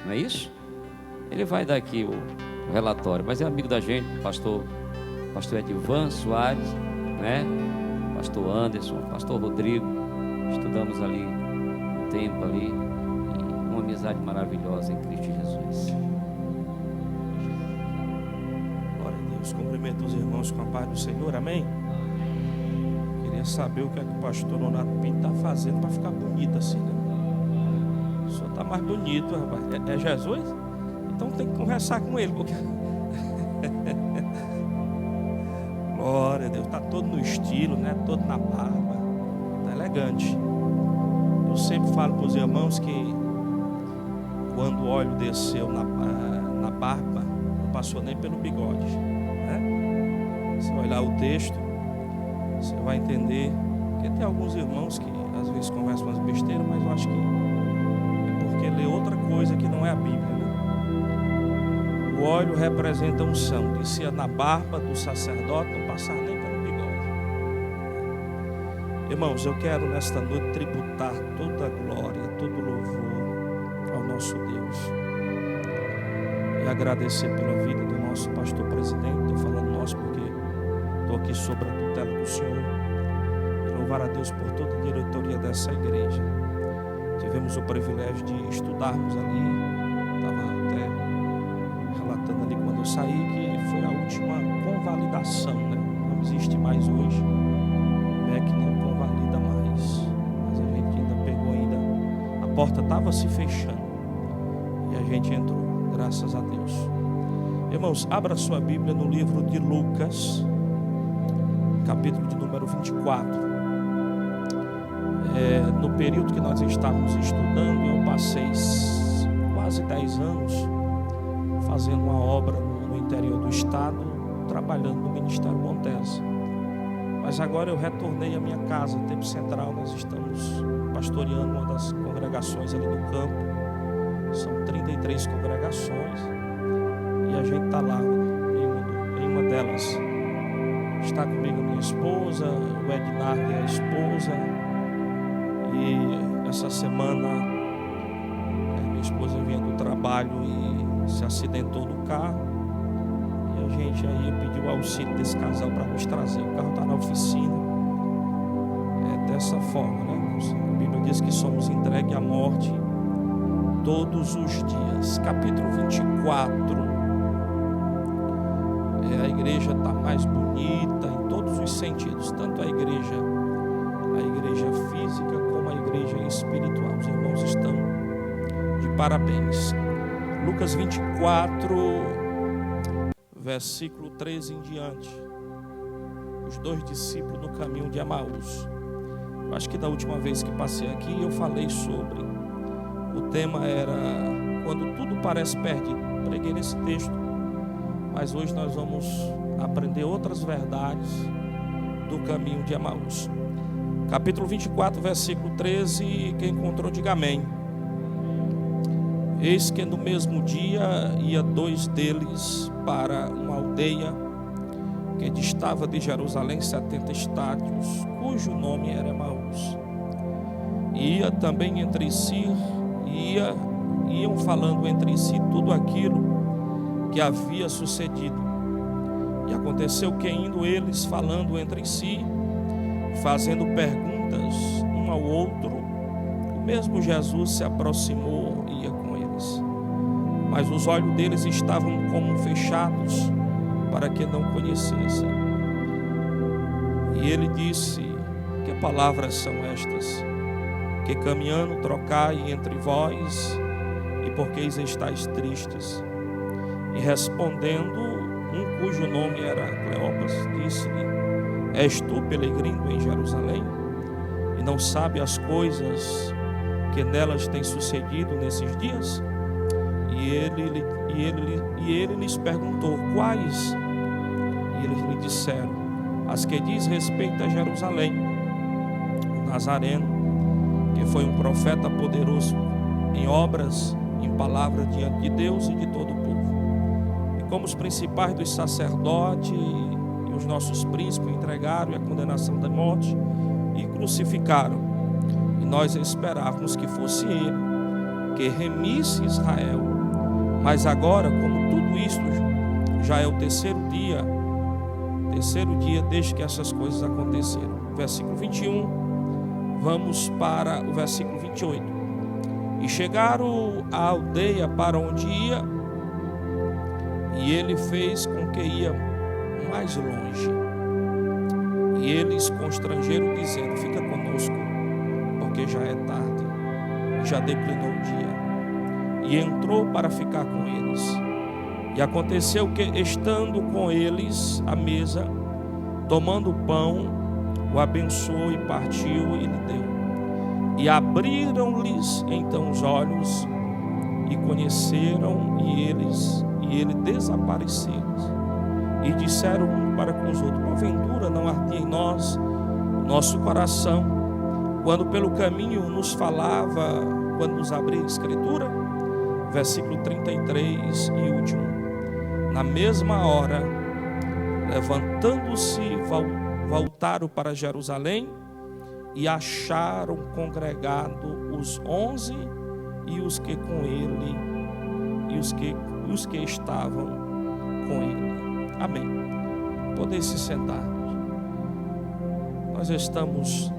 não é isso? Ele vai dar aqui o relatório, mas é amigo da gente, pastor Edivan Soares, né? Pastor Anderson, pastor Rodrigo. Estudamos ali um tempo ali, e uma amizade maravilhosa em Cristo Jesus. Glória a Deus. Cumprimento os irmãos com a paz do Senhor, amém? Queria saber o que é que o pastor Leonardo Pinto está fazendo para ficar bonito assim, né? O senhor está mais bonito, rapaz. É Jesus? Então tem que conversar com ele, porque glória a Deus, está todo no estilo, né? Todo na barba, está elegante. Eu sempre falo para os irmãos que quando o óleo desceu na barba, não passou nem pelo bigode, né? Você vai olhar o texto, você vai entender, porque tem alguns irmãos que às vezes conversam umas besteiras, mas eu acho que é porque lê outra coisa que não é a Bíblia, né? O óleo representa a unção, descia na barba do sacerdote, não passava nem pelo bigode. Irmãos, eu quero nesta noite tributar toda a glória, todo o louvor ao nosso Deus e agradecer pela vida do nosso pastor presidente. Estou falando nosso porque estou aqui sobre a tutela do Senhor, e louvar a Deus por toda a diretoria dessa igreja. Tivemos o privilégio de estudarmos ali, estava até relatando ali quando eu saí que foi a última convalidação, né? Não existe mais hoje, o MEC não convalida mais, mas a gente ainda pegou a porta estava se fechando e a gente entrou, graças a Deus. Irmãos, abra sua Bíblia no livro de Lucas, capítulo de número 24. No período que nós estávamos estudando, eu passei quase 10 anos fazendo uma obra no interior do estado, trabalhando no Ministério Montesa. Mas agora eu retornei à minha casa, Tempo Central. Nós estamos pastoreando uma das congregações ali do campo. São 33 congregações e a gente está lá em uma delas. Está comigo a minha esposa, o Ednardo e a esposa. E essa semana minha esposa vinha do trabalho e se acidentou no carro, e a gente aí pediu auxílio desse casal para nos trazer. O carro está na oficina. É dessa forma, né, irmãos? A Bíblia diz que somos entregues à morte todos os dias. Capítulo 24. A igreja está mais bonita em todos os sentidos, tanto a igreja física como a igreja espiritual. Os irmãos estão de parabéns. Lucas 24, versículo 13 em diante. Os dois discípulos no caminho de Emaús. Eu acho que da última vez que passei aqui eu falei sobre, o tema era quando tudo parece perdido. Preguei nesse texto, mas hoje nós vamos aprender outras verdades do caminho de Emaús. Capítulo 24, versículo 13, quem encontrou, diga amém. Eis que no mesmo dia ia dois deles para uma aldeia que distava de Jerusalém 70 estádios, cujo nome era Emaús. Ia também entre si, iam falando entre si tudo aquilo que havia sucedido. E aconteceu que, indo eles falando entre si, fazendo perguntas um ao outro, o mesmo Jesus se aproximou e ia com eles. Mas os olhos deles estavam como fechados, para que não conhecessem. E ele disse: que palavras são estas? Que caminhando trocai entre vós, e por que estáis tristes? E respondendo, um cujo nome era Cleopas, disse-lhe: és tu peregrino em Jerusalém, e não sabe as coisas que nelas têm sucedido nesses dias? E ele lhes perguntou: quais? E eles lhe disseram: as que diz respeito a Jerusalém, o Nazareno, que foi um profeta poderoso em obras, em palavras diante de Deus e de todo o povo. E como os principais dos sacerdotes e os nossos príncipes entregaram a condenação da morte e crucificaram, e nós esperávamos que fosse ele que remisse Israel. Mas agora, como tudo isto já é o terceiro dia desde que essas coisas aconteceram. Versículo 21, vamos para o versículo 28. E chegaram à aldeia para onde ia, e ele fez com que ia mais longe. E eles constrangeram, dizendo: fica conosco, porque já é tarde, já declinou o dia. E entrou para ficar com eles. E aconteceu que, estando com eles à mesa, tomando o pão, o abençoou e partiu e lhe deu. E abriram-lhes então os olhos e conheceram, e ele desapareceu. E disseram um para com os outros: porventura não ardia em nós o nosso coração, quando pelo caminho nos falava, quando nos abria a Escritura? Versículo 33 e último. Na mesma hora, levantando-se, voltaram para Jerusalém, e acharam congregado os 11 e os que com ele, e os que estavam com ele. Amém. Podem se sentar. Nós estamos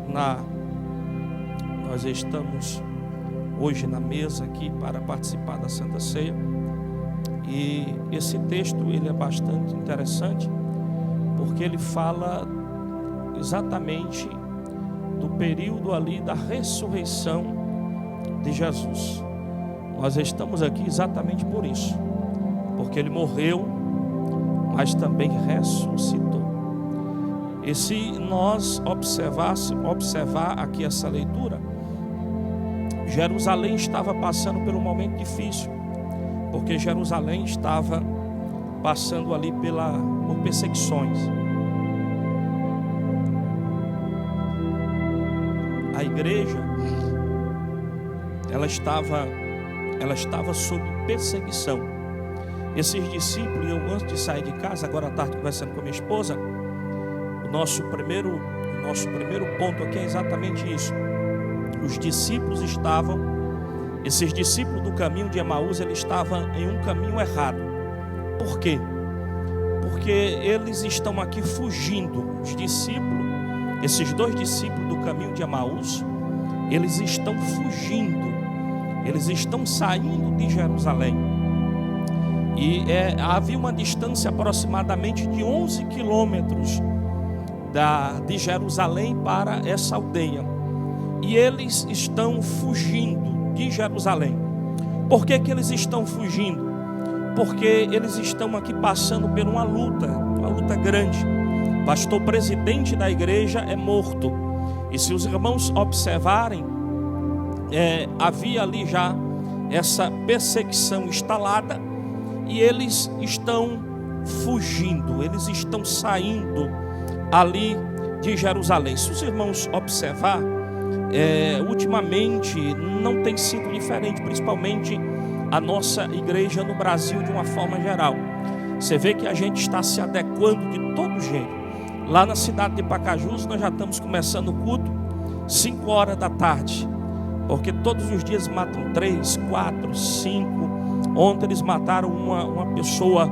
hoje na mesa aqui para participar da Santa Ceia. E esse texto ele é bastante interessante, porque ele fala exatamente do período ali da ressurreição de Jesus. Nós estamos aqui exatamente por isso, porque ele morreu, mas também ressuscitou. E se nós observar aqui essa leitura, Jerusalém estava passando por um momento difícil, porque Jerusalém estava passando ali por perseguições. A igreja, ela estava sob perseguição. Esses discípulos, eu antes de sair de casa, agora à tarde conversando com a minha esposa, o nosso primeiro ponto aqui é exatamente isso. Esses discípulos do caminho de Emaús, eles estavam em um caminho errado. Por quê? Porque eles estão aqui fugindo. Os discípulos, esses dois discípulos do caminho de Emaús, eles estão fugindo, eles estão saindo de Jerusalém. E havia uma distância aproximadamente de 11 quilômetros de Jerusalém para essa aldeia. E eles estão fugindo de Jerusalém. Por que eles estão fugindo? Porque eles estão aqui passando por uma luta grande. O pastor presidente da igreja é morto. E se os irmãos observarem, havia ali já essa perseguição instalada, e eles estão fugindo, eles estão saindo ali de Jerusalém. Se os irmãos observar, ultimamente não tem sido diferente, principalmente a nossa igreja no Brasil de uma forma geral. Você vê que a gente está se adequando de todo jeito. Lá na cidade de Pacajus nós já estamos começando o culto 5 horas da tarde, porque todos os dias matam 3, 4, 5. Ontem eles mataram uma pessoa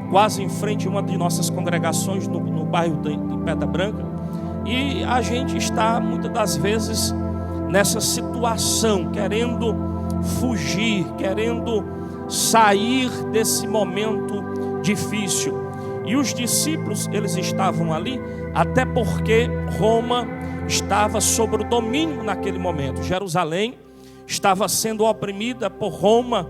quase em frente a uma de nossas congregações no bairro de Pedra Branca. E a gente está muitas das vezes nessa situação, querendo fugir, querendo sair desse momento difícil. E os discípulos, eles estavam ali, até porque Roma estava sob o domínio naquele momento. Jerusalém estava sendo oprimida por Roma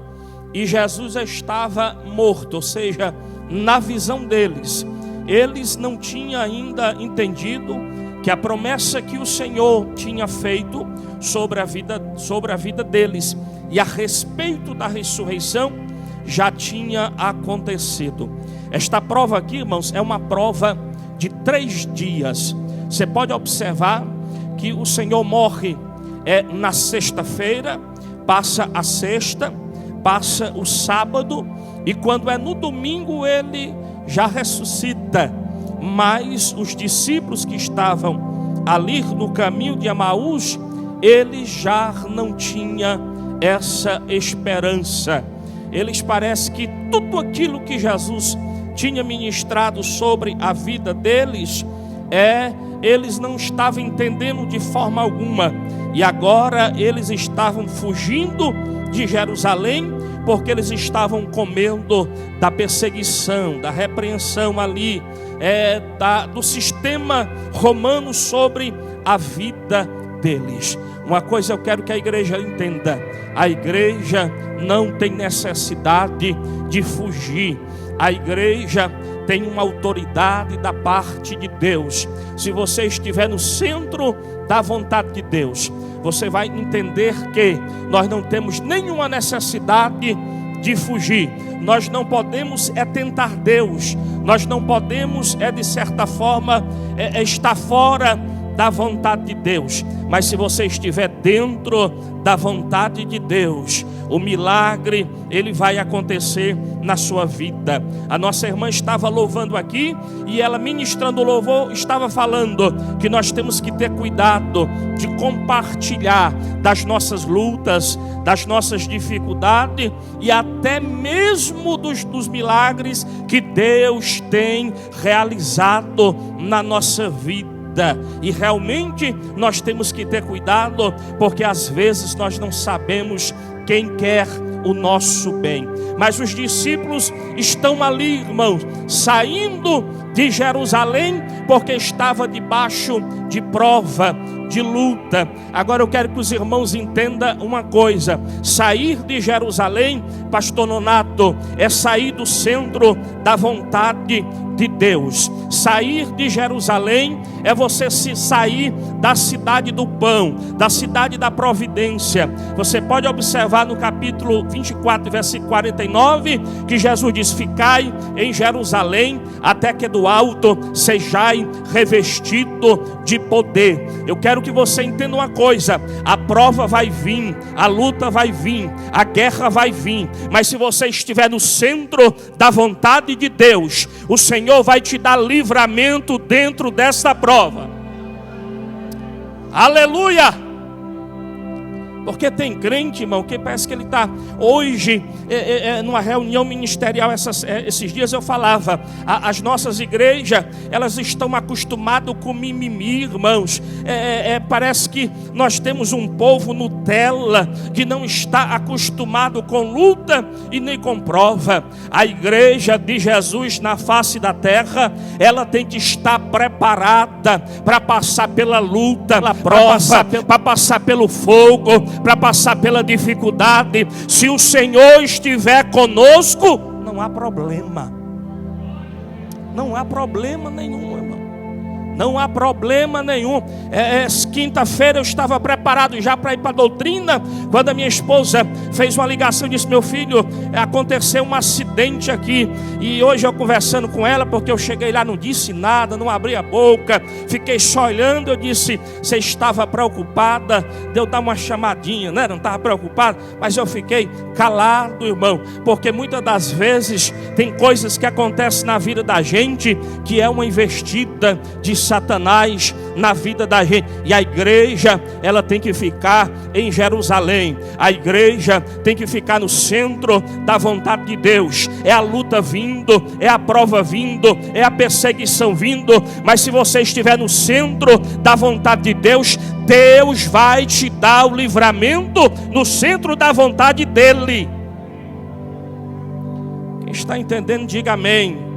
e Jesus estava morto, ou seja, na visão deles, eles não tinham ainda entendido que a promessa que o Senhor tinha feito sobre a vida deles e a respeito da ressurreição já tinha acontecido. Esta prova aqui, irmãos, é uma prova de 3 dias. Você pode observar que o Senhor morre na sexta-feira, passa a sexta, passa o sábado, e quando é no domingo ele já ressuscita. Mas os discípulos que estavam ali no caminho de Emaús, eles já não tinham essa esperança. Eles parecem que tudo aquilo que Jesus tinha ministrado sobre a vida deles, eles não estavam entendendo de forma alguma. E agora eles estavam fugindo de Jerusalém, porque eles estavam com medo da perseguição, da repreensão ali, do sistema romano sobre a vida deles. Uma coisa eu quero que a igreja entenda: a igreja não tem necessidade de fugir. A igreja tem uma autoridade da parte de Deus. Se você estiver no centro da vontade de Deus, você vai entender que nós não temos nenhuma necessidade de fugir. Nós não podemos tentar Deus. Nós não podemos de certa forma estar fora da vontade de Deus. Mas se você estiver dentro da vontade de Deus, o milagre, ele vai acontecer na sua vida. A nossa irmã estava louvando aqui, e ela, ministrando o louvor, estava falando que nós temos que ter cuidado de compartilhar das nossas lutas, das nossas dificuldades e até mesmo dos milagres que Deus tem realizado na nossa vida. E realmente nós temos que ter cuidado, porque às vezes nós não sabemos quem quer o nosso bem. Mas os discípulos estão ali, irmãos, saindo de Jerusalém, porque estava debaixo de prova, de luta. Agora eu quero que os irmãos entendam uma coisa: sair de Jerusalém, pastor Nonato, é sair do centro da vontade de Deus. Sair de Jerusalém é você se sair da cidade do pão, da cidade da providência. Você pode observar no capítulo 24, versículo 49, que Jesus diz: ficai em Jerusalém, até que do alto sejai revestido de poder. Eu quero que você entenda uma coisa: a prova vai vir, a luta vai vir, a guerra vai vir, mas se você estiver no centro da vontade de Deus, o Senhor vai te dar livramento dentro dessa prova. Aleluia! Porque tem crente, irmão, que parece que ele está hoje numa reunião ministerial. Esses dias eu falava, as nossas igrejas, elas estão acostumadas com mimimi, irmãos. Parece que nós temos um povo Nutella que não está acostumado com luta e nem com prova. A igreja de Jesus na face da terra, ela tem que estar preparada para passar pela luta, pela prova, para passar pelo fogo, para passar pela dificuldade. Se o Senhor estiver conosco, não há problema. Não há problema nenhum, irmão. Não há problema nenhum. Quinta-feira eu estava preparado já para ir para a doutrina, quando a minha esposa fez uma ligação e disse: meu filho, aconteceu um acidente aqui. E hoje eu conversando com ela, porque eu cheguei lá, não disse nada, não abri a boca, fiquei só olhando. Eu disse: você estava preocupada? De eu dar uma chamadinha, né? Não estava preocupado, mas eu fiquei calado, irmão, porque muitas das vezes tem coisas que acontecem na vida da gente que é uma investida de Satanás na vida da gente. E a igreja, ela tem que ficar em Jerusalém. A igreja tem que ficar no centro da vontade de Deus. É a luta vindo, é a prova vindo, é a perseguição vindo, mas se você estiver no centro da vontade de Deus, Deus vai te dar o livramento no centro da vontade dele. Quem está entendendo, diga amém.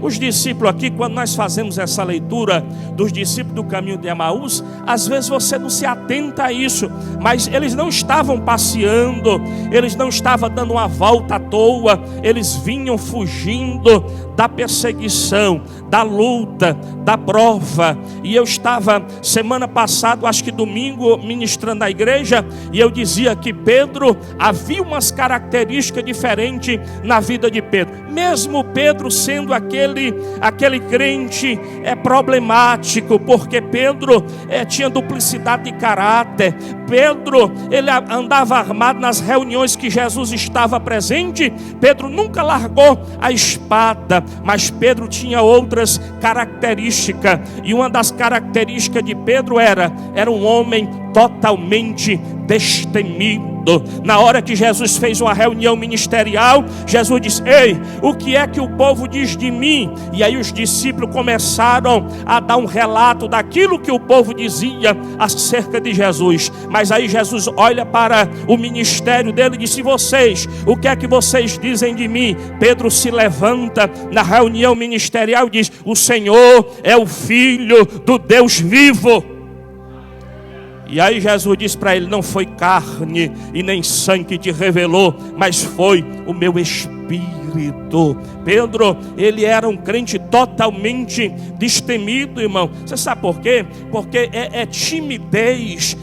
Os discípulos aqui, quando nós fazemos essa leitura dos discípulos do caminho de Emaús, às vezes você não se atenta a isso, mas eles não estavam passeando, eles não estavam dando uma volta à toa, eles vinham fugindo da perseguição, da luta, da prova. E eu estava semana passada, acho que domingo, ministrando na igreja, e eu dizia que Pedro, havia umas características diferentes na vida de Pedro. Mesmo Pedro sendo aquele crente problemático, porque Pedro tinha duplicidade de caráter. Pedro, ele andava armado nas reuniões que Jesus estava presente. Pedro nunca largou a espada, mas Pedro tinha outras características, e uma das características de Pedro era um homem totalmente destemido. Na hora que Jesus fez uma reunião ministerial, Jesus disse: ei, o que é que o povo diz de mim? E aí os discípulos começaram a dar um relato daquilo que o povo dizia acerca de Jesus. Mas aí Jesus olha para o ministério dele e disse: vocês, o que é que vocês dizem de mim? Pedro se levanta na reunião ministerial e diz: o Senhor é o Filho do Deus vivo. E aí Jesus disse para ele: não foi carne e nem sangue que te revelou, mas foi o meu Espírito. Pedro, ele era um crente totalmente destemido, irmão. Você sabe por quê? Porque é timidez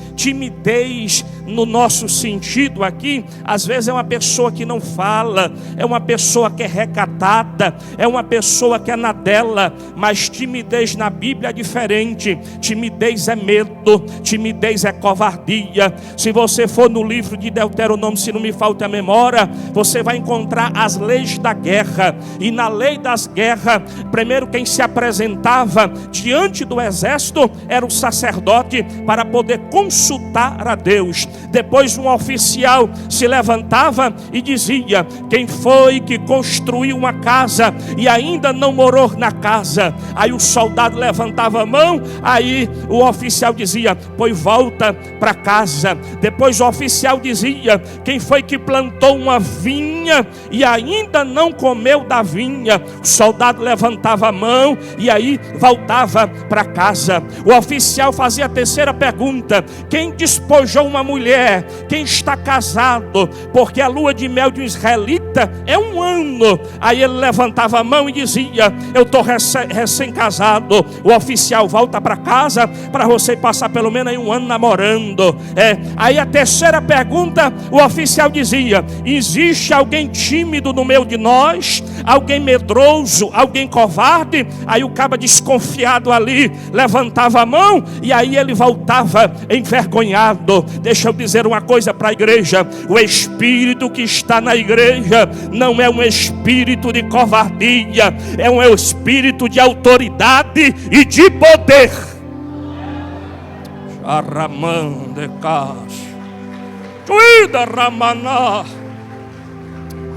no nosso sentido aqui. Às vezes é uma pessoa que não fala, é uma pessoa que é recatada, é uma pessoa que é na dela. Mas timidez na Bíblia é diferente. Timidez é medo, timidez é covardia. Se você for no livro de Deuteronômio, se não me falta a memória, você vai encontrar as leis da guerra. E na lei das guerras, primeiro quem se apresentava diante do exército era o sacerdote, para poder consultar a Deus. Depois um oficial se levantava e dizia: quem foi que construiu uma casa e ainda não morou na casa? Aí o soldado levantava a mão, aí o oficial dizia: pois volta para casa. Depois o oficial dizia: quem foi que plantou uma vinha e ainda não comeu da vinha? O soldado levantava a mão e aí voltava para casa. O oficial fazia a terceira pergunta: quem despojou uma mulher? Quem está casado? Porque a lua de mel de um israelita é 1 ano. Aí ele levantava a mão e dizia: eu estou recém-casado. O oficial: volta para casa para você passar pelo menos 1 ano namorando. Aí a terceira pergunta, o oficial dizia: existe alguém tímido no meio de nós? Alguém medroso? Alguém covarde? Aí o caba desconfiado ali levantava a mão e aí ele voltava envergonhado. Deixa eu dizer uma coisa para a igreja: o espírito que está na igreja não é um espírito de covardia, é um espírito de autoridade e de poder.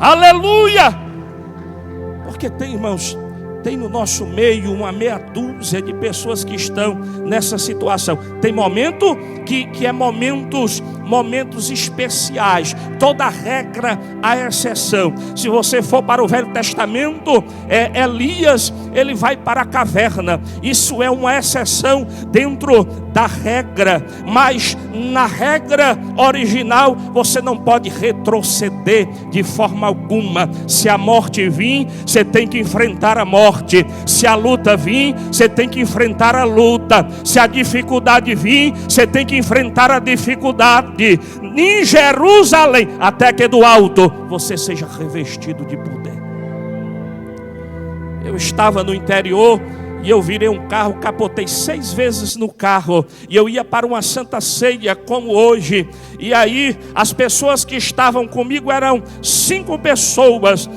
Aleluia! Porque tem, irmãos, tem no nosso meio uma meia dúzia de pessoas que estão nessa situação. Tem momento que é momentos especiais. Toda regra há exceção. Se você for para o Velho Testamento, Elias, ele vai para a caverna. Isso é uma exceção dentro da regra. Mas na regra original, você não pode retroceder de forma alguma. Se a morte vir, você tem que enfrentar a morte. Se a luta vir, você tem que enfrentar a luta. Se a dificuldade vir, você tem que enfrentar a dificuldade. Em Jerusalém, até que do alto você seja revestido de poder. Eu estava no interior e eu virei um carro, capotei 6 vezes no carro. E eu ia para uma santa ceia como hoje. E aí as pessoas que estavam comigo eram 5 pessoas.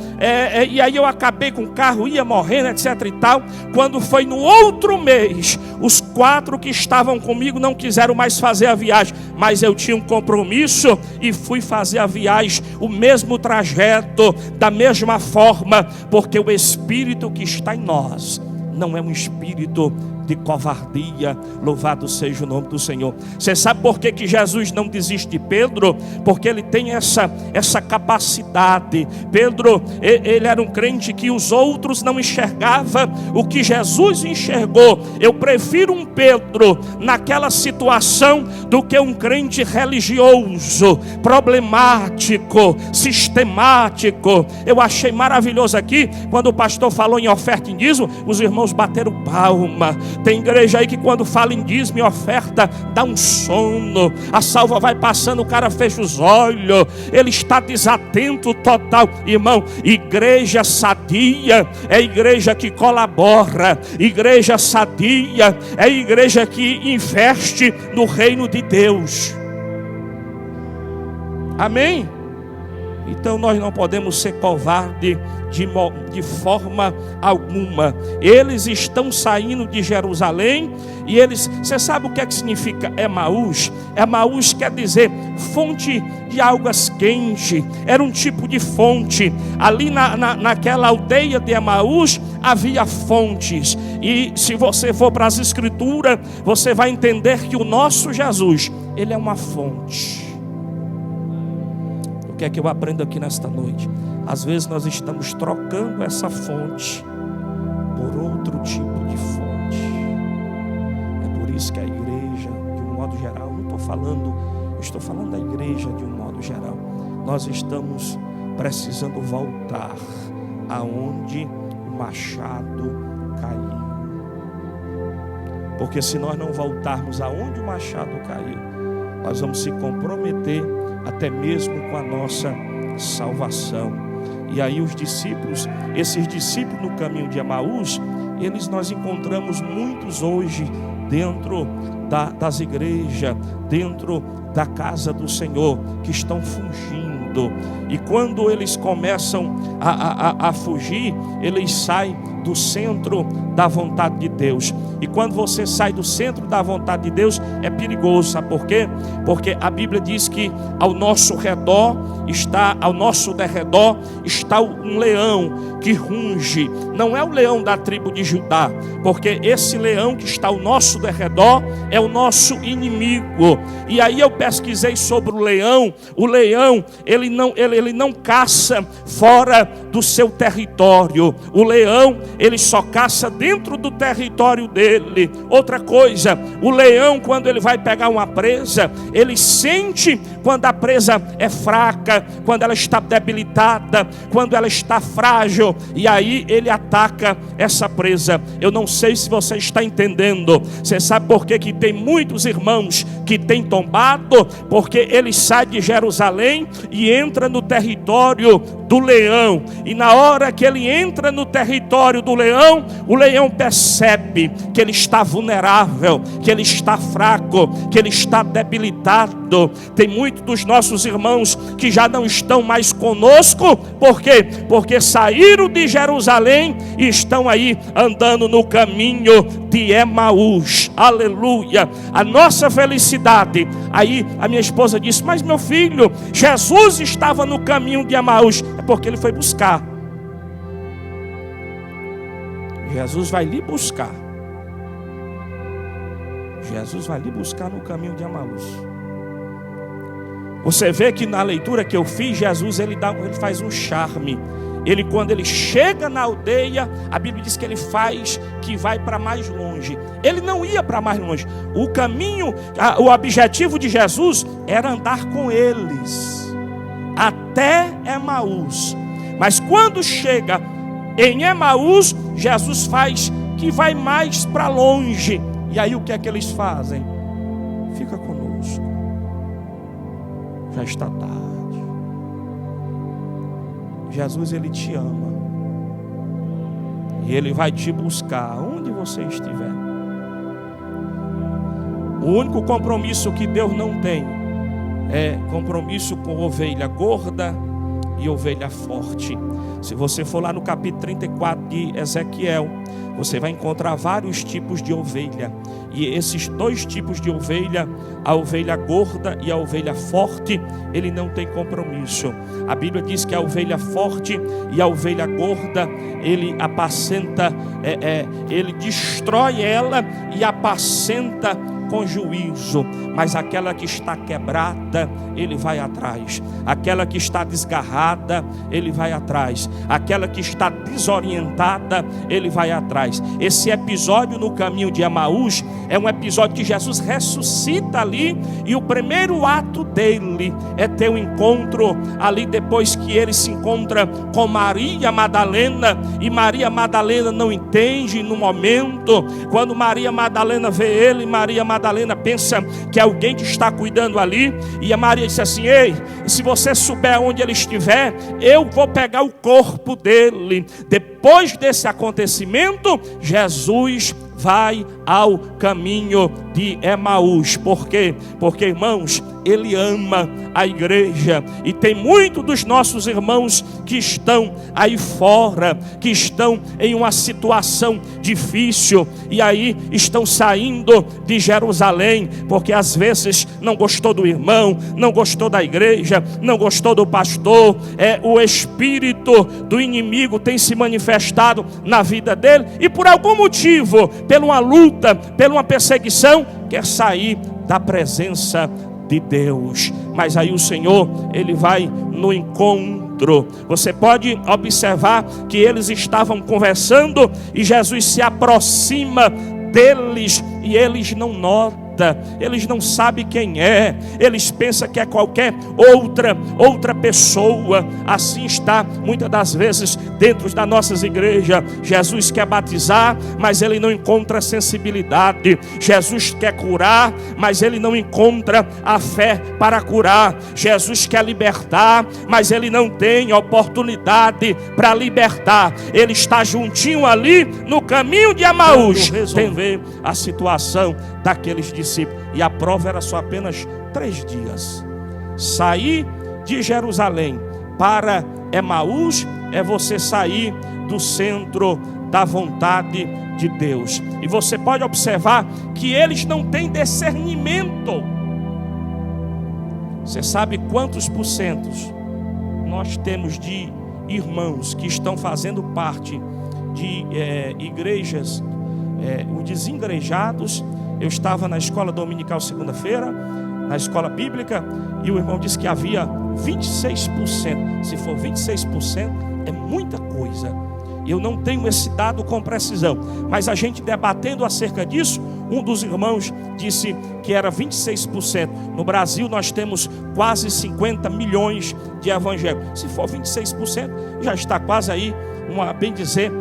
E aí eu acabei com o carro, ia morrendo, etc e tal. Quando foi no outro mês, os 4 que estavam comigo não quiseram mais fazer a viagem. Mas eu tinha um compromisso e fui fazer a viagem, o mesmo trajeto, da mesma forma. Porque o Espírito que está em nós não é um espírito de covardia. Louvado seja o nome do Senhor. Você sabe por que Jesus não desiste de Pedro? Porque ele tem essa capacidade. Pedro, ele era um crente que os outros não enxergavam o que Jesus enxergou. Eu prefiro um Pedro naquela situação do que um crente religioso, problemático, sistemático. Eu achei maravilhoso aqui, quando o pastor falou em oferta e dízimo, os irmãos bateram palma. Tem igreja aí que quando fala em dízimo e oferta, dá um sono. A salva vai passando, o cara fecha os olhos. Ele está desatento total. Irmão, igreja sadia é igreja que colabora. Igreja sadia é igreja que investe no reino de Deus. Amém? Então nós não podemos ser covardes de forma alguma. Eles estão saindo de Jerusalém e você sabe o que é que significa Emaús? Emaús quer dizer fonte de águas quentes. Era um tipo de fonte. Ali naquela aldeia de Emaús havia fontes. E se você for para as Escrituras, você vai entender que o nosso Jesus, ele é uma fonte. O que é que eu aprendo aqui nesta noite? Às vezes nós estamos trocando essa fonte por outro tipo de fonte. É por isso que a igreja, de um modo geral, eu estou falando da igreja de um modo geral, nós estamos precisando voltar aonde o machado caiu. Porque se nós não voltarmos aonde o machado caiu, nós vamos se comprometer até mesmo com a nossa salvação. E aí esses discípulos no caminho de Emaús, nós encontramos muitos hoje dentro das igrejas, dentro da casa do Senhor, que estão fugindo. E quando eles começam a fugir, eles saem do centro da vontade de Deus. E quando você sai do centro da vontade de Deus, é perigoso, sabe por quê? Porque a Bíblia diz que ao nosso derredor está um leão que runge. Não é o leão da tribo de Judá, porque esse leão que está ao nosso derredor é o nosso inimigo. E aí eu pesquisei sobre o leão. O leão, ele não caça fora do seu território. O leão, ele só caça dentro do território dele. Outra coisa, o leão, quando ele vai pegar uma presa, ele sente quando a presa é fraca, quando ela está debilitada, quando ela está frágil, e aí ele ataca essa presa. Eu não sei se você está entendendo. Você sabe por que tem muitos irmãos que têm tombado? Porque ele sai de Jerusalém e entra no território do leão. E na hora que ele entra no território do leão, o leão percebe que ele está vulnerável, que ele está fraco, que ele está debilitado. Tem muitos dos nossos irmãos que já não estão mais conosco. Por quê? Porque saíram de Jerusalém e estão aí andando no caminho de Emaús. Aleluia! A nossa felicidade. Aí a minha esposa disse: mas meu filho, Jesus estava no caminho de Emaús. É porque ele foi buscar. Jesus vai lhe buscar. Jesus vai lhe buscar no caminho de Emaús. Você vê que na leitura que eu fiz, Jesus ele faz um charme. Quando ele chega na aldeia, a Bíblia diz que ele vai para mais longe. Ele não ia para mais longe. O caminho, o objetivo de Jesus era andar com eles até Emaús. Mas quando chega em Emaús, Jesus faz que vai mais para longe. E aí o que é que eles fazem? Fica conosco. Já está tarde. Jesus, ele te ama. E ele vai te buscar onde você estiver. O único compromisso que Deus não tem é compromisso com ovelha gorda e ovelha forte. Se você for lá no capítulo 34 de Ezequiel, você vai encontrar vários tipos de ovelha. E esses dois tipos de ovelha, a ovelha gorda e a ovelha forte, ele não tem compromisso. A Bíblia diz que a ovelha forte e a ovelha gorda, ele apacenta, ele destrói ela e apacenta com juízo. Mas aquela que está quebrada, ele vai atrás. Aquela que está desgarrada, ele vai atrás. Aquela que está desorientada, ele vai atrás. Esse episódio no caminho de Emaús é um episódio que Jesus ressuscita ali, e o primeiro ato dele é ter um encontro ali, depois que ele se encontra com Maria Madalena, e Maria Madalena não entende no momento. Quando Maria Madalena vê ele, Maria Madalena pensa que é alguém que está cuidando ali, e a Maria disse assim: ei, se você souber onde ele estiver, eu vou pegar o corpo dele. Depois desse acontecimento, Jesus vai ao caminho de Emaús. Por quê? Porque, irmãos, Ele ama a igreja, e tem muitos dos nossos irmãos que estão aí fora, que estão em uma situação difícil, e aí estão saindo de Jerusalém, porque às vezes não gostou do irmão, não gostou da igreja, não gostou do pastor. O espírito do inimigo tem se manifestado na vida dele, e por algum motivo, por uma luta, por uma perseguição, quer sair da presença de Deus. Mas aí o Senhor, Ele vai no encontro. Você pode observar que eles estavam conversando e Jesus se aproxima deles e eles não notam. Eles não sabem quem é, eles pensam que é qualquer outra pessoa. Assim está muitas das vezes dentro das nossas igrejas. Jesus quer batizar, mas ele não encontra sensibilidade. Jesus quer curar, mas ele não encontra a fé para curar. Jesus quer libertar, mas ele não tem oportunidade para libertar. Ele está juntinho ali no caminho de Emaús, resolver a situação daqueles discípulos. E a prova era só apenas 3 dias. Sair de Jerusalém para Emaús é você sair do centro da vontade de Deus. E você pode observar que eles não têm discernimento. Você sabe quantos porcentos nós temos de irmãos que estão fazendo parte de igrejas, os desigrejados? Eu estava na escola dominical segunda-feira, na escola bíblica, e o irmão disse que havia 26%. Se for 26%, é muita coisa. Eu não tenho esse dado com precisão, mas a gente debatendo acerca disso, um dos irmãos disse que era 26%. No Brasil nós temos quase 50 milhões de evangélicos. Se for 26%, já está quase aí, bem dizer,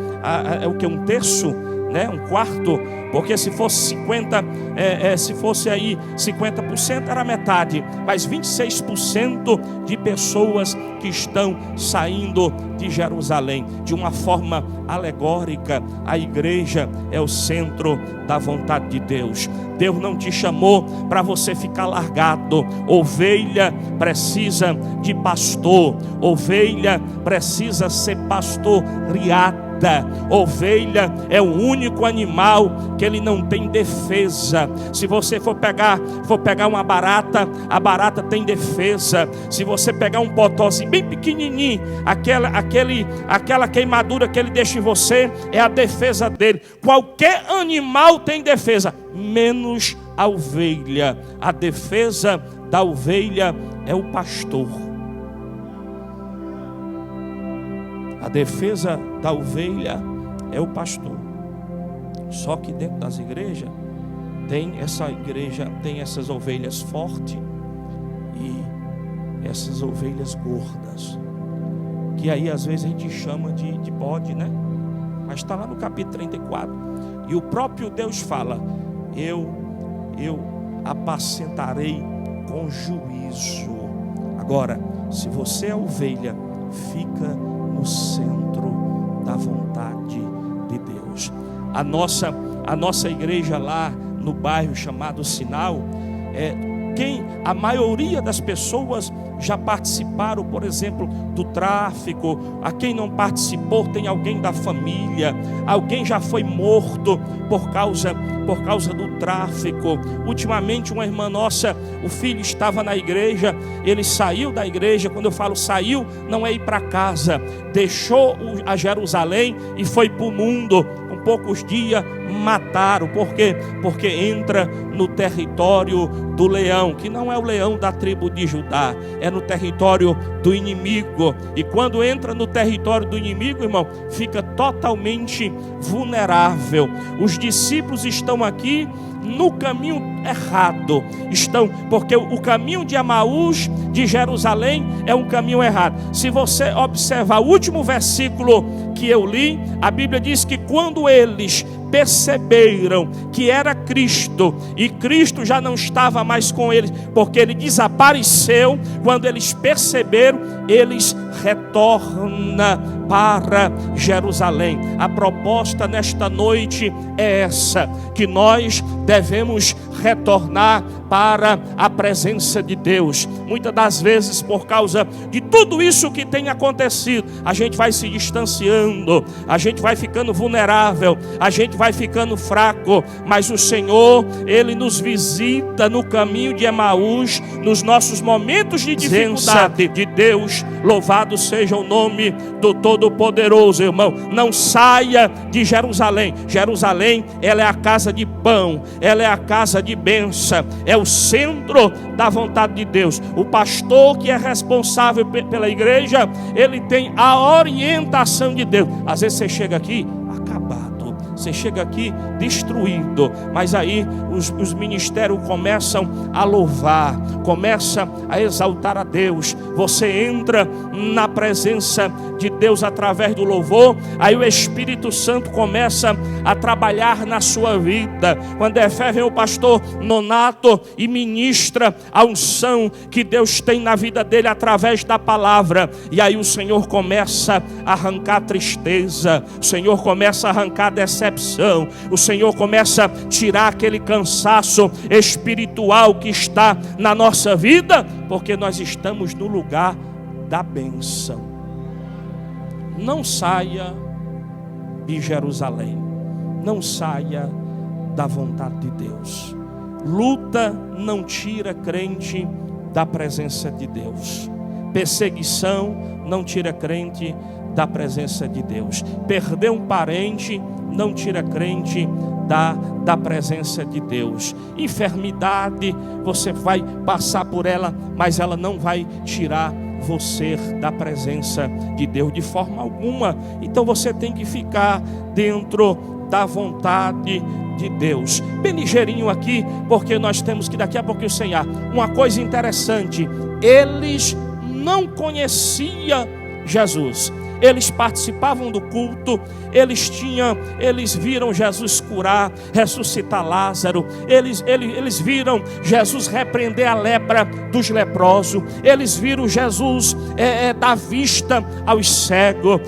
um terço, né? Um quarto. Porque se fosse 50% era metade, mas 26% de pessoas que estão saindo de Jerusalém. De uma forma alegórica, a igreja é o centro da vontade de Deus. Deus não te chamou para você ficar largado. Ovelha precisa de pastor, ovelha precisa ser pastoreada. Ovelha é o único animal que ele não tem defesa. Se você for pegar uma barata, a barata tem defesa. Se você pegar um potózinho bem pequenininho, aquela queimadura que ele deixa em você é a defesa dele. Qualquer animal tem defesa, menos a ovelha. A defesa da ovelha é o pastor. A defesa da ovelha é o pastor. Só que dentro das igrejas tem essas ovelhas fortes e essas ovelhas gordas, que aí às vezes a gente chama de bode, né? Mas está lá no capítulo 34. E o próprio Deus fala: eu apacentarei com juízo. Agora, se você é ovelha, fica no centro da vontade de Deus. A nossa igreja lá no bairro chamado Sinal, a maioria das pessoas já participaram, por exemplo, do tráfico. A quem não participou, tem alguém da família. Alguém já foi morto por causa do tráfico. Ultimamente uma irmã nossa, o filho estava na igreja, ele saiu da igreja. Quando eu falo saiu, não é ir para casa, deixou a Jerusalém e foi para o mundo. Com poucos dias mataram. Por quê? Porque entra no território do leão, que não é o leão da tribo de Judá, é no território do inimigo. E quando entra no território do inimigo, irmão, fica totalmente vulnerável. Os discípulos estão aqui no caminho errado. Porque o caminho de Emaús, de Jerusalém, é um caminho errado. Se você observar o último versículo que eu li, a Bíblia diz que quando eles perceberam que era Cristo, e Cristo já não estava mais com eles, porque ele desapareceu, quando eles perceberam, eles retorna para Jerusalém. A proposta nesta noite é essa, que nós devemos retornar para a presença de Deus. Muitas das vezes, por causa de tudo isso que tem acontecido, a gente vai se distanciando, a gente vai ficando vulnerável, a gente vai ficando fraco, mas o Senhor, Ele nos visita no caminho de Emaús, nos nossos momentos de dificuldade de Deus. Louvado seja o nome do Todo-Poderoso, irmão. Não saia de Jerusalém. Jerusalém, ela é a casa de pão, ela é a casa de bênção, é o centro da vontade de Deus. O pastor que é responsável pela igreja, ele tem a orientação de Deus. Às vezes você chega aqui acabado, você chega aqui destruído, mas aí os ministérios começam a louvar, começam a exaltar a Deus. Você entra na presença de Deus através do louvor, aí o Espírito Santo começa a trabalhar na sua vida. Quando é fé, vem o pastor Nonato e ministra a unção que Deus tem na vida dele através da palavra, e aí o Senhor começa a arrancar tristeza, o Senhor começa a arrancar decepção, o Senhor começa a tirar aquele cansaço espiritual que está na nossa vida, porque nós estamos no lugar da bênção. Não saia de Jerusalém, não saia da vontade de Deus. Luta não tira crente da presença de Deus. Perseguição não tira crente da presença de Deus. Perder um parente não tira crente da presença de Deus. Enfermidade, você vai passar por ela, mas ela não vai tirar você da presença de Deus de forma alguma. Então você tem que ficar dentro da vontade de Deus. Bem ligeirinho aqui, porque nós temos que daqui a pouco ensinar uma coisa interessante. Eles não conheciam Jesus. Eles participavam do culto, eles viram Jesus curar, ressuscitar Lázaro, eles viram Jesus repreender a lepra dos leprosos, eles viram Jesus dar vista aos cegos,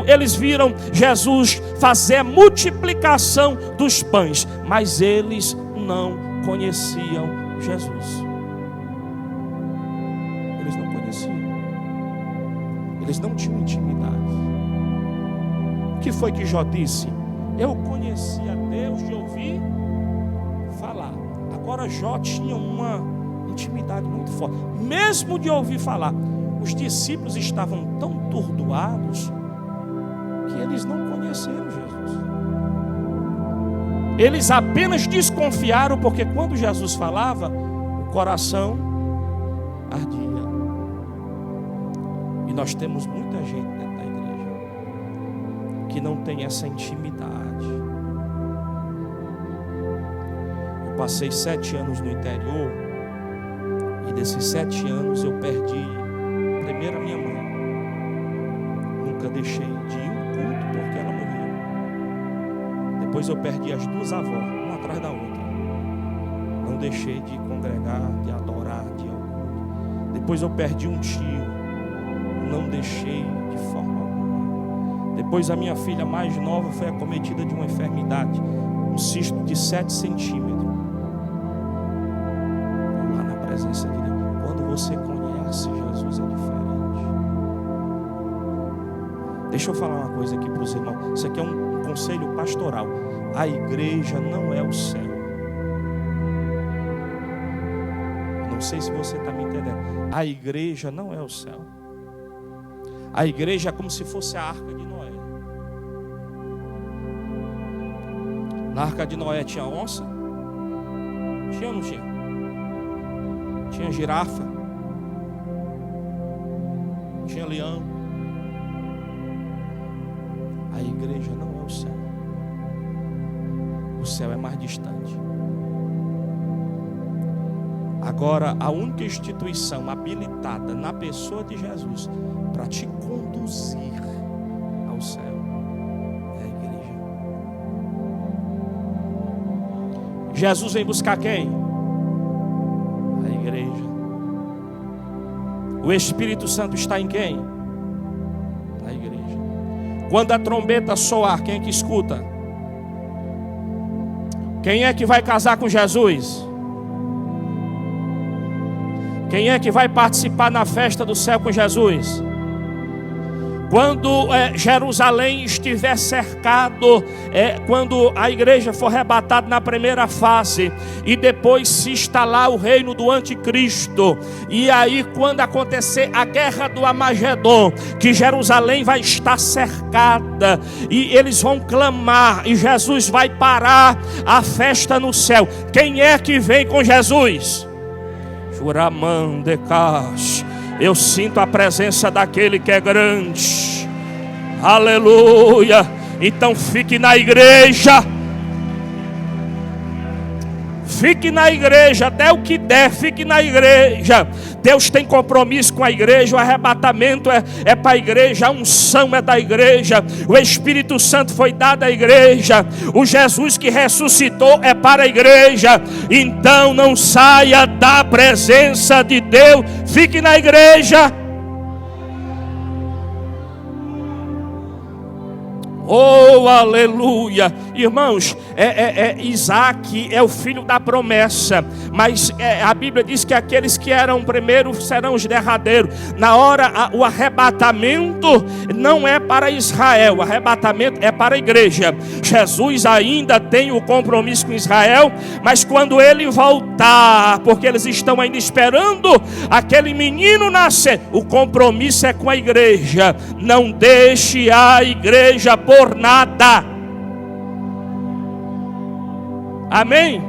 eles viram Jesus fazer a multiplicação dos pães, mas eles não conheciam Jesus. Eles não conheciam. Eles não tinham intimidade. O que foi que Jó disse? Eu conhecia Deus de ouvir falar. Agora Jó tinha uma intimidade muito forte. Mesmo de ouvir falar, os discípulos estavam tão atordoados que eles não conheceram Jesus. Eles apenas desconfiaram, porque quando Jesus falava, o coração ardia. E nós temos muita gente dentro da igreja que não tem essa intimidade. Eu passei 7 anos no interior, e desses 7 anos eu perdi primeiro a minha mãe. Nunca deixei de ir ao culto porque ela morreu. Depois eu perdi as 2 avós, uma atrás da outra. Não deixei de congregar, de adorar, de ir ao culto. Depois eu perdi um tio. Não deixei de forma alguma. Depois a minha filha mais nova foi acometida de uma enfermidade, um cisto de 7 centímetros. Lá na presença de Deus. Quando você conhece Jesus é diferente. Deixa eu falar uma coisa aqui para os irmãos. Isso aqui é um conselho pastoral. A igreja não é o céu. Não sei se você está me entendendo. A igreja não é o céu. A igreja é como se fosse a arca de Noé. Na arca de Noé tinha onça? Tinha ou não tinha? Tinha girafa? Tinha leão? A igreja não é o céu. O céu é mais distante. Agora, a única instituição habilitada na pessoa de Jesus para te conduzir ao céu é a igreja. Jesus vem buscar quem? A igreja. O Espírito Santo está em quem? Na igreja. Quando a trombeta soar, quem é que escuta? Quem é que vai casar com Jesus? Quem é que vai participar na festa do céu com Jesus? Quando Jerusalém estiver cercado, quando a igreja for arrebatada na primeira fase, e depois se instalar o reino do anticristo, e aí quando acontecer a guerra do Armagedon, que Jerusalém vai estar cercada, e eles vão clamar, e Jesus vai parar a festa no céu. Quem é que vem com Jesus? Juramandecas. Eu sinto a presença daquele que é grande. Aleluia. Então fique na igreja. Fique na igreja, dê o que der, fique na igreja. Deus tem compromisso com a igreja. O arrebatamento é para a igreja, a unção é da igreja, o Espírito Santo foi dado à igreja, o Jesus que ressuscitou é para a igreja. Então não saia da presença de Deus, fique na igreja. Oh, aleluia. Irmãos, Isaac é o filho da promessa, mas a Bíblia diz que aqueles que eram primeiro serão os derradeiros. Na hora, o arrebatamento não é para Israel, o arrebatamento é para a igreja. Jesus ainda tem o compromisso com Israel, mas quando ele voltar, porque eles estão ainda esperando aquele menino nascer, o compromisso é com a igreja. Não deixe a igreja por nada. Amém?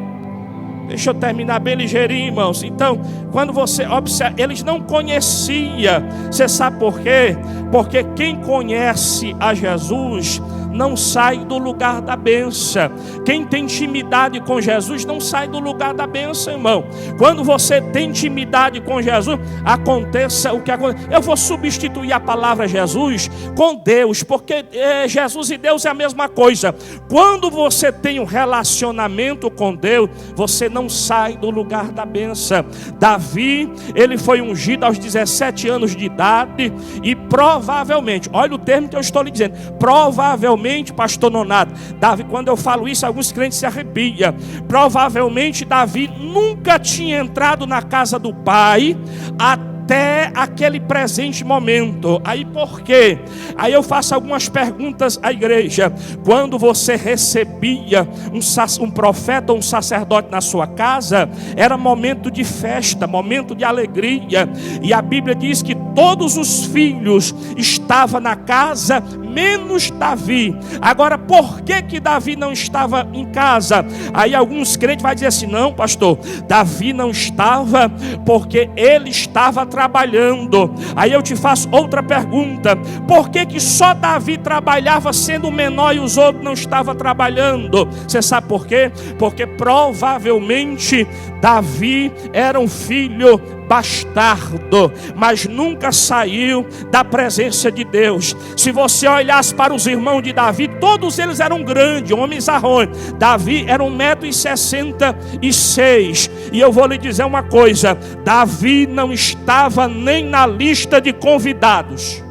Deixa eu terminar bem ligeirinho, irmãos. Então, quando você observa, eles não conheciam. Você sabe por quê? Porque quem conhece a Jesus não sai do lugar da bênção. Quem tem intimidade com Jesus não sai do lugar da bênção, irmão. Quando você tem intimidade com Jesus, aconteça o que acontece. Eu vou substituir a palavra Jesus com Deus, porque Jesus e Deus é a mesma coisa. Quando você tem um relacionamento com Deus, você não sai do lugar da bênção. Davi, ele foi ungido aos 17 anos de idade, e provavelmente, olha o termo que eu estou lhe dizendo, provavelmente, pastor Nonato, Davi, quando eu falo isso, alguns crentes se arrepiam. Provavelmente Davi nunca tinha entrado na casa do pai até aquele presente momento. Aí por quê? Aí eu faço algumas perguntas à igreja. Quando você recebia um profeta ou um sacerdote na sua casa, era momento de festa, momento de alegria, e a Bíblia diz que todos os filhos estavam na casa, menos Davi. Agora, por que Davi não estava em casa? Aí alguns crentes vão dizer assim: não, pastor, Davi não estava porque ele estava trabalhando. Aí eu te faço outra pergunta: por que só Davi trabalhava sendo o menor e os outros não estavam trabalhando? Você sabe por quê? Porque provavelmente Davi era um filho bastardo, mas nunca saiu da presença de Deus. Se você olhasse para os irmãos de Davi, todos eles eram grandes, homens arrões. Davi era 1,66 m. E eu vou lhe dizer uma coisa: Davi não estava nem na lista de convidados.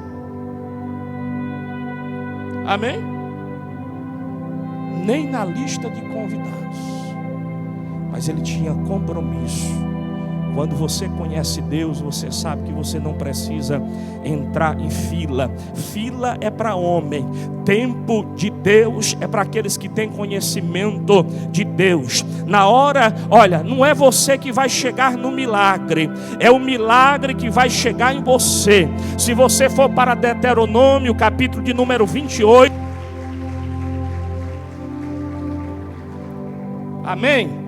Amém? Nem na lista de convidados. Mas ele tinha compromisso. Quando você conhece Deus, você sabe que você não precisa entrar em fila. Fila é para homem. Tempo de Deus é para aqueles que têm conhecimento de Deus. Na hora, olha, não é você que vai chegar no milagre, é o milagre que vai chegar em você. Se você for para Deuteronômio, capítulo de número 28. Amém?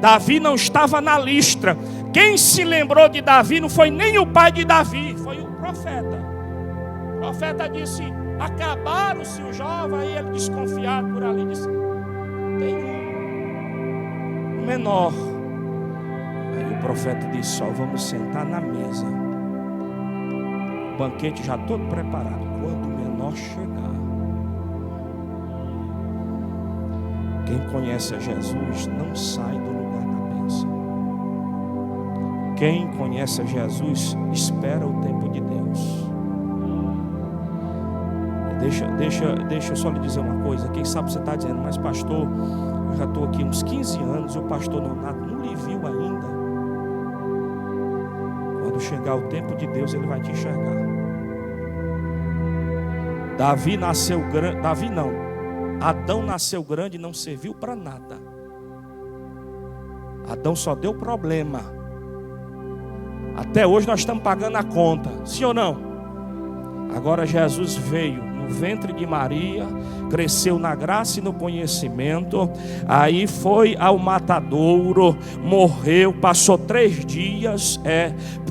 Davi não estava na lista. Quem se lembrou de Davi não foi nem o pai de Davi, foi o profeta. O profeta disse: acabaram-se o jovem. Aí ele, desconfiado por ali, disse: tem um menor. Aí o profeta disse: só vamos sentar na mesa, o banquete já todo preparado. Quando o menor chegar, quem conhece a Jesus não sai do lugar da bênção. Quem conhece a Jesus espera o tempo de Deus. Deixa eu só lhe dizer uma coisa. Quem sabe você está dizendo, mas pastor, eu já estou aqui uns 15 anos, o pastor Nonato não lhe viu ainda. Quando chegar o tempo de Deus, ele vai te enxergar. Davi nasceu grande. Davi não. Adão nasceu grande e não serviu para nada. Adão só deu problema. Até hoje nós estamos pagando a conta. Sim ou não? Agora Jesus veio no ventre de Maria, cresceu na graça e no conhecimento, aí foi ao matadouro, morreu, passou 3 dias,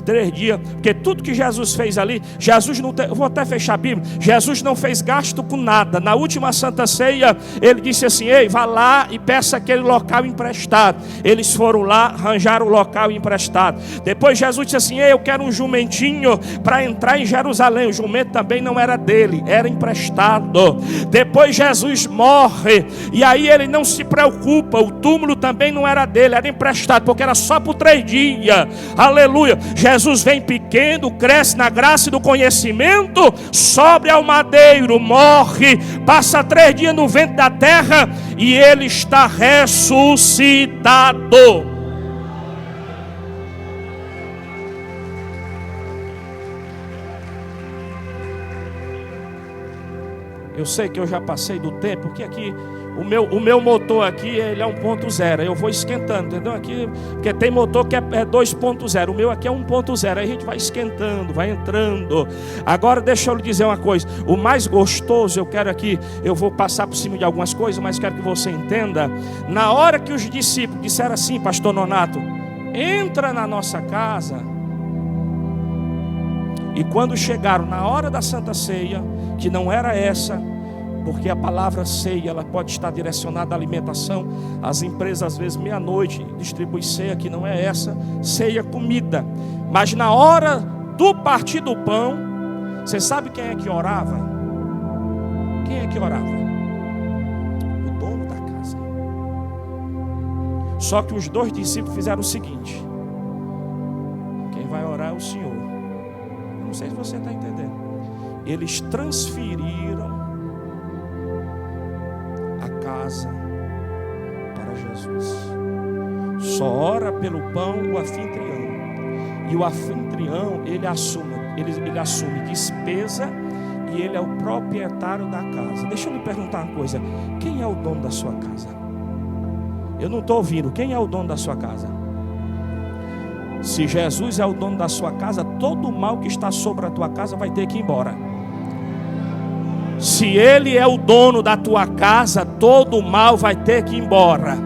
3 dias, porque tudo que Jesus fez ali, Jesus não, vou até fechar a Bíblia, Jesus não fez gasto com nada. Na última Santa Ceia, ele disse assim: ei, vá lá e peça aquele local emprestado. Eles foram lá, arranjaram o local emprestado. Depois Jesus disse assim: ei, eu quero um jumentinho para entrar em Jerusalém. O jumento também não era dele, era emprestado. Depois Jesus morre, e aí ele não se preocupa, o túmulo também não era dele, era emprestado, porque era só por 3 dias. Aleluia. Jesus vem pequeno, cresce na graça e no conhecimento, sobe ao madeiro, morre, passa 3 dias no ventre da terra e ele está ressuscitado. Eu sei que eu já passei do tempo, porque aqui o meu motor aqui, ele é 1.0, eu vou esquentando, entendeu? Aqui, porque tem motor que é 2.0, o meu aqui é 1.0, aí a gente vai esquentando, vai entrando. Agora deixa eu lhe dizer uma coisa, o mais gostoso, eu vou passar por cima de algumas coisas, mas quero que você entenda. Na hora que os discípulos disseram assim: pastor Nonato, entra na nossa casa. E quando chegaram na hora da Santa Ceia, que não era essa, porque a palavra ceia, ela pode estar direcionada à alimentação. As empresas às vezes meia-noite distribuem ceia, que não é essa, ceia comida. Mas na hora do partir do pão, você sabe quem é que orava? Quem é que orava? O dono da casa. Só que os 2 discípulos fizeram o seguinte: quem vai orar é o Senhor. Não sei se você está entendendo. Eles transferiram a casa para Jesus. Só ora pelo pão o anfitrião. E o anfitrião, ele assume despesa, e ele é o proprietário da casa. Deixa eu lhe perguntar uma coisa: quem é o dono da sua casa? Eu não estou ouvindo. Quem é o dono da sua casa? Se Jesus é o dono da sua casa, todo o mal que está sobre a tua casa vai ter que ir embora. Se Ele é o dono da tua casa, todo o mal vai ter que ir embora.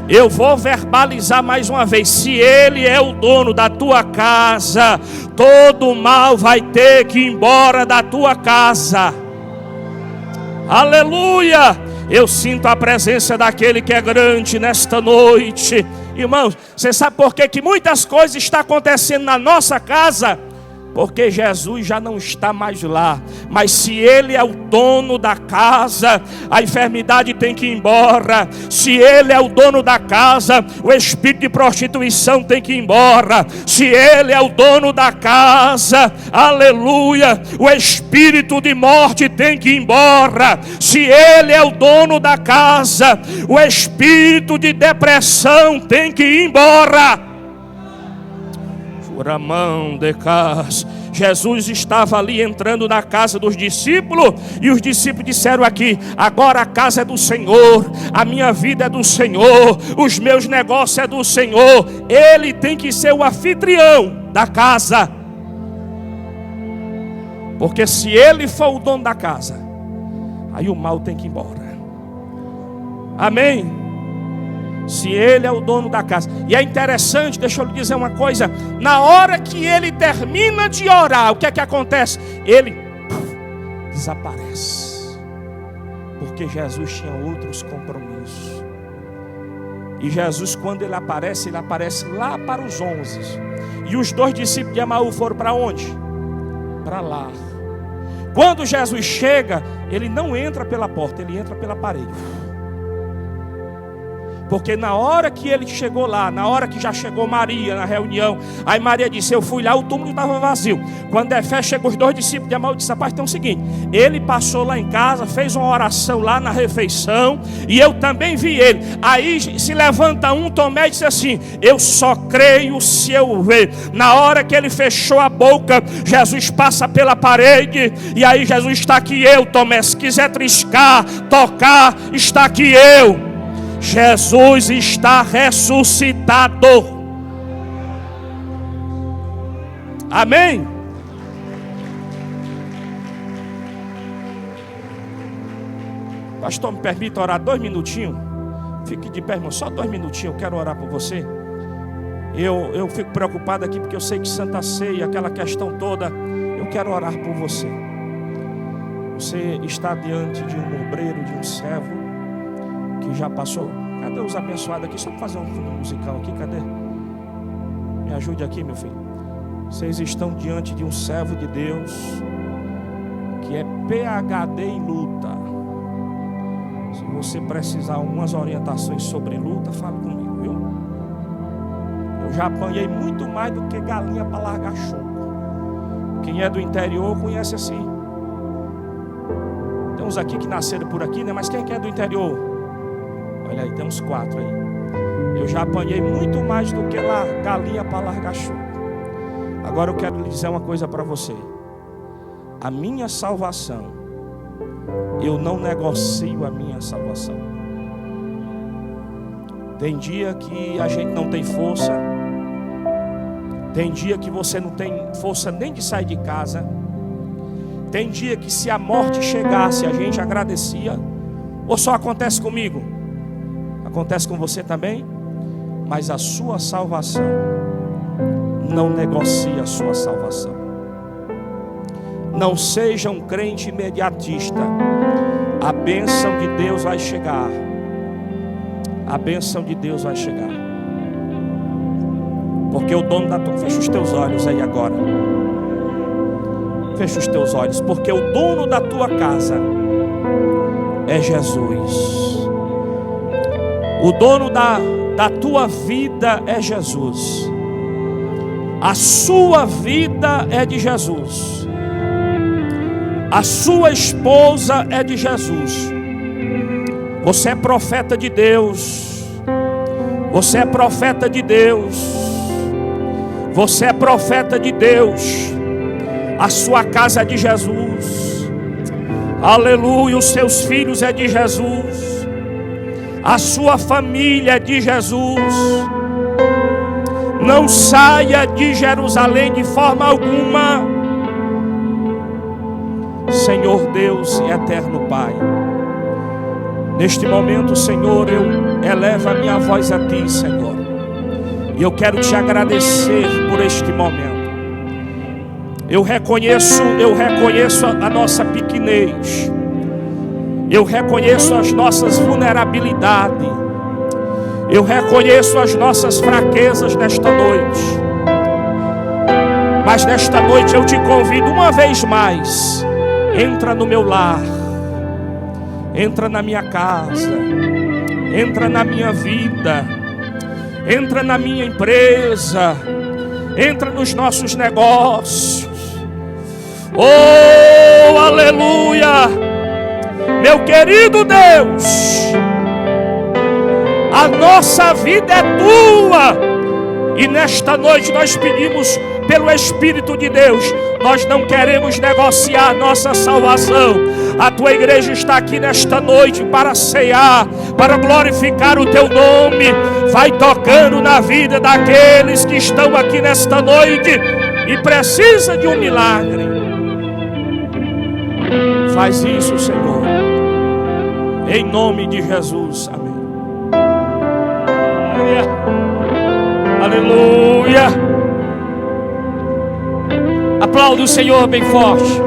Eu vou verbalizar mais uma vez: se Ele é o dono da tua casa, todo o mal vai ter que ir embora da tua casa. Aleluia! Eu sinto a presença daquele que é grande nesta noite. Irmãos, você sabe por que muitas coisas estão acontecendo na nossa casa? Porque Jesus já não está mais lá. Mas se Ele é o dono da casa, a enfermidade tem que ir embora. Se Ele é o dono da casa, o espírito de prostituição tem que ir embora. Se Ele é o dono da casa, aleluia, o espírito de morte tem que ir embora. Se Ele é o dono da casa, o espírito de depressão tem que ir embora. Jesus estava ali entrando na casa dos discípulos, e os discípulos disseram aqui: agora a casa é do Senhor, a minha vida é do Senhor, os meus negócios é do Senhor. Ele tem que ser o anfitrião da casa, porque se Ele for o dono da casa, aí o mal tem que ir embora. Amém? Se Ele é o dono da casa. E é interessante, deixa eu lhe dizer uma coisa: na hora que ele termina de orar, o que é que acontece? Ele desaparece, porque Jesus tinha outros compromissos. E Jesus, quando ele aparece lá para os 11. E os 2 discípulos de Emaú foram para onde? Para lá. Quando Jesus chega, ele não entra pela porta, ele entra pela parede. Porque na hora que ele chegou lá, na hora que já chegou Maria na reunião, aí Maria disse, eu fui lá, o túmulo estava vazio. Quando é fé, chegou os 2 discípulos de Emaús e disse, rapaz, tem o seguinte, ele passou lá em casa, fez uma oração lá na refeição, e eu também vi ele. Aí se levanta um, Tomé, e disse assim, eu só creio se eu ver. Na hora que ele fechou a boca, Jesus passa pela parede, e aí Jesus está aqui eu, Tomé, se quiser triscar, tocar, está aqui eu. Jesus está ressuscitado. Amém? Pastor, me permita orar 2 minutinhos? Fique de pé, irmão, só 2 minutinhos, eu quero orar por você. Eu fico preocupado aqui porque eu sei que Santa Ceia, aquela questão toda, eu quero orar por você. Você está diante de um obreiro, de um servo que já passou. Cadê os abençoados aqui? Só para fazer um fundo musical aqui, cadê? Me ajude aqui, meu filho. Vocês estão diante de um servo de Deus que é PhD em luta. Se você precisar algumas orientações sobre luta, fala comigo, viu? Eu já apanhei muito mais do que galinha para largar choco. Quem é do interior conhece assim. Tem uns aqui que nasceram por aqui, né? Mas quem é do interior? Olha aí, tem uns 4 aí. Eu já apanhei muito mais do que galinha para largar choco. Agora eu quero lhe dizer uma coisa para você. A minha salvação, eu não negocio a minha salvação. Tem dia que a gente não tem força. Tem dia que você não tem força nem de sair de casa. Tem dia que se a morte chegasse, a gente agradecia. Ou só acontece comigo? Acontece com você também? Mas a sua salvação não negocia a sua salvação. Não seja um crente imediatista. A bênção de Deus vai chegar. A bênção de Deus vai chegar. Porque o dono da tua... Fecha os teus olhos aí agora. Fecha os teus olhos. Porque o dono da tua casa é Jesus. O dono da tua vida é Jesus. A sua vida é de Jesus. A sua esposa é de Jesus. Você é profeta de Deus. Você é profeta de Deus. Você é profeta de Deus. A sua casa é de Jesus. Aleluia, os seus filhos é de Jesus. A sua família é de Jesus. Não saia de Jerusalém de forma alguma. Senhor Deus e eterno Pai, neste momento, Senhor, eu elevo a minha voz a Ti, Senhor. E eu quero Te agradecer por este momento. Eu reconheço a nossa pequenez. Eu reconheço as nossas vulnerabilidades. Eu reconheço as nossas fraquezas nesta noite. Mas nesta noite eu te convido uma vez mais. Entra no meu lar. Entra na minha casa. Entra na minha vida. Entra na minha empresa. Entra nos nossos negócios. Oh, aleluia! Meu querido Deus, a nossa vida é Tua. E nesta noite nós pedimos pelo Espírito de Deus. Nós não queremos negociar nossa salvação. A Tua igreja está aqui nesta noite para cear, para glorificar o Teu nome. Vai tocando na vida daqueles que estão aqui nesta noite e precisa de um milagre. Faz isso, Senhor, em nome de Jesus, amém. Aleluia. Aplauda o Senhor bem forte.